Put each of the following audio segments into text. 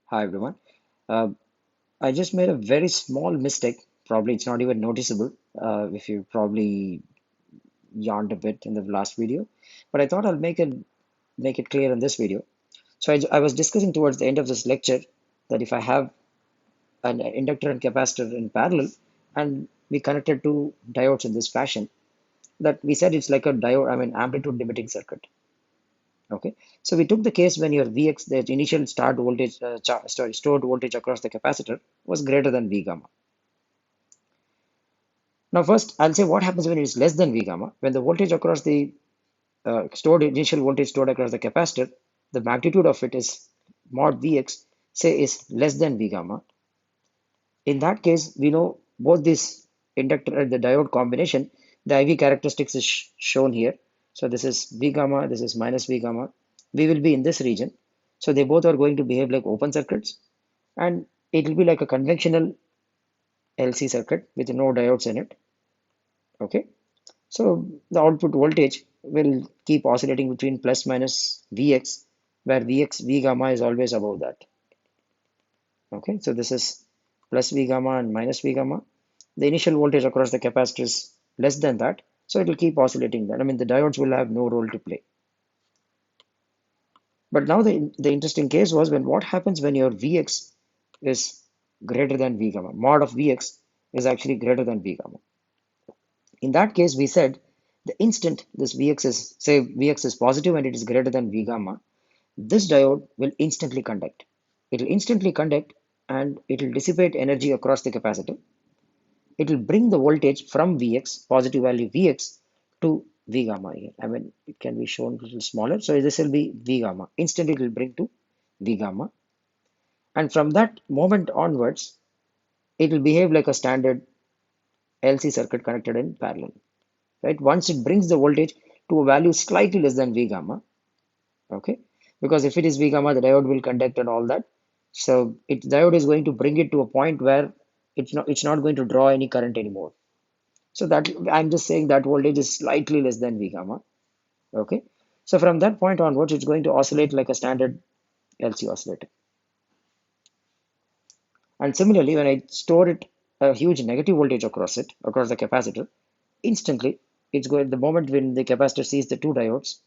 Hi everyone. Uh, I just made a very small mistake. Probably it's not even noticeable if you probably yawned a bit in the last video, but I thought I'll make it clear in this video. So I was discussing towards the end of this lecture that if I have an inductor and capacitor in parallel and we connected two diodes in this fashion, that we said it's like a diode, I mean amplitude limiting circuit. Okay, so we took the case when your Vx, the initial start voltage, stored voltage across the capacitor was greater than V gamma. Now, first, I'll say what happens when it is less than V gamma. When the voltage across the initial voltage stored across the capacitor, the magnitude of it is mod Vx, say, is less than V gamma. In that case, we know both this inductor and the diode combination, the IV characteristics is shown here. So this is V gamma, this is minus V gamma. We will be in this region. So they both are going to behave like open circuits, and it will be like a conventional LC circuit with no diodes in it. Okay. So the output voltage will keep oscillating between plus minus Vx, where V gamma is always above that. Okay, so this is plus V gamma and minus V gamma. The initial voltage across the capacitor is less than that, so it will keep oscillating that. I mean, the diodes will have no role to play. But now the interesting case was when what happens when your Vx is greater than V gamma. Mod of Vx is actually greater than V gamma. In that case, we said the instant this Vx is, say Vx is positive and it is greater than V gamma, this diode will instantly conduct. It will instantly conduct and it will dissipate energy across the capacitor. It will bring the voltage from Vx, positive value Vx, to V gamma here. I mean, it can be shown a little smaller. So this will be V gamma. Instantly, it will bring to V gamma. And from that moment onwards, it will behave like a standard LC circuit connected in parallel. Right? Once it brings the voltage to a value slightly less than V gamma, okay, because if it is V gamma, the diode will conduct and all that. So diode is going to bring it to a point where it's not going to draw any current anymore. So that I'm just saying that voltage is slightly less than V gamma. Okay. So from that point onwards, it's going to oscillate like a standard LC oscillator. And similarly, when I store it a huge negative voltage across it, across the capacitor, instantly it's going the moment when the capacitor sees the two diodes,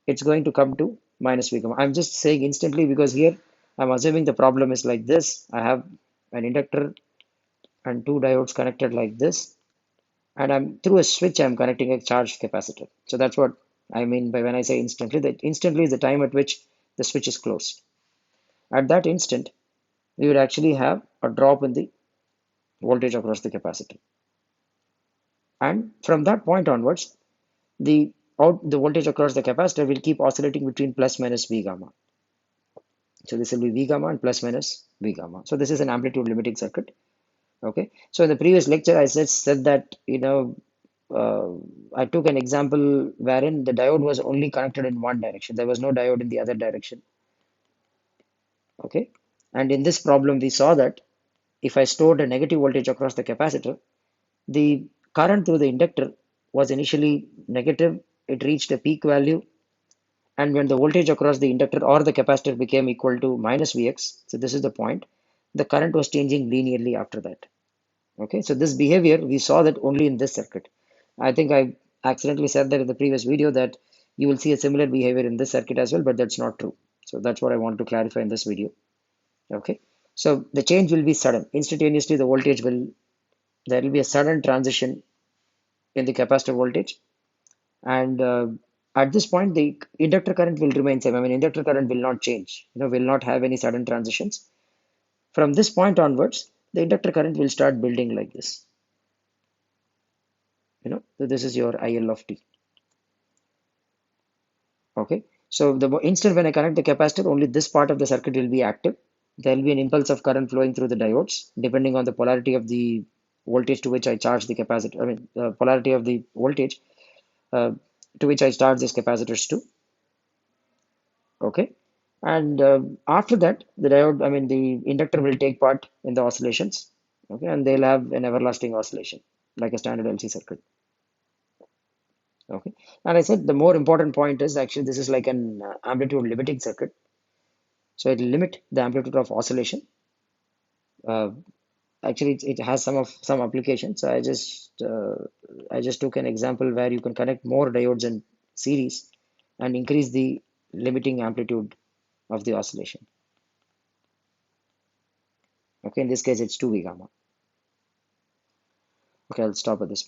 it's going to come to minus V gamma. I'm just saying instantly because here I'm assuming the problem is like this. I have an inductor and two diodes connected like this, and I'm through a switch I'm connecting a charged capacitor. So that's what I mean by when I say instantly. That instantly is the time at which the switch is closed. At that instant, we would actually have a drop in the voltage across the capacitor. And from that point onwards, the voltage across the capacitor will keep oscillating between plus minus V gamma. So this will be V gamma and plus minus V gamma. So this is an amplitude limiting circuit. Okay. So in the previous lecture, I said that uh, I took an example wherein the diode was only connected in one direction. There was no diode in the other direction. Okay. And in this problem, we saw that if I stored a negative voltage across the capacitor, the current through the inductor was initially negative. It reached a peak value. And when the voltage across the inductor or the capacitor became equal to minus Vx, so this is the point, the current was changing linearly after that. Okay, so this behavior, we saw that only in this circuit. I think I accidentally said that in the previous video that you will see a similar behavior in this circuit as well, but that's not true. So that's what I want to clarify in this video. Okay, so the change will be sudden. Instantaneously, there will be a sudden transition in the capacitor voltage. And at this point, the inductor current will remain same. I mean, inductor current will not change, will not have any sudden transitions. From this point onwards, the inductor current will start building like this. So this is your IL of t. Okay, so the instant when I connect the capacitor, only this part of the circuit will be active. There will be an impulse of current flowing through the diodes depending on the polarity of the voltage to which I charge the capacitor. I mean, the polarity of the voltage uh, to which I charge these capacitors to. Okay, and after that, the diode, I mean, the inductor will take part in the oscillations. Okay, and they'll have an everlasting oscillation like a standard LC circuit. Okay, and I said the more important point is actually this is like an amplitude limiting circuit. So it will limit the amplitude of oscillation. Uh, Actually, it has some applications. So I just took an example where you can connect more diodes in series and increase the limiting amplitude of the oscillation. Okay, in this case, it's 2 V gamma. Okay, I'll stop at this.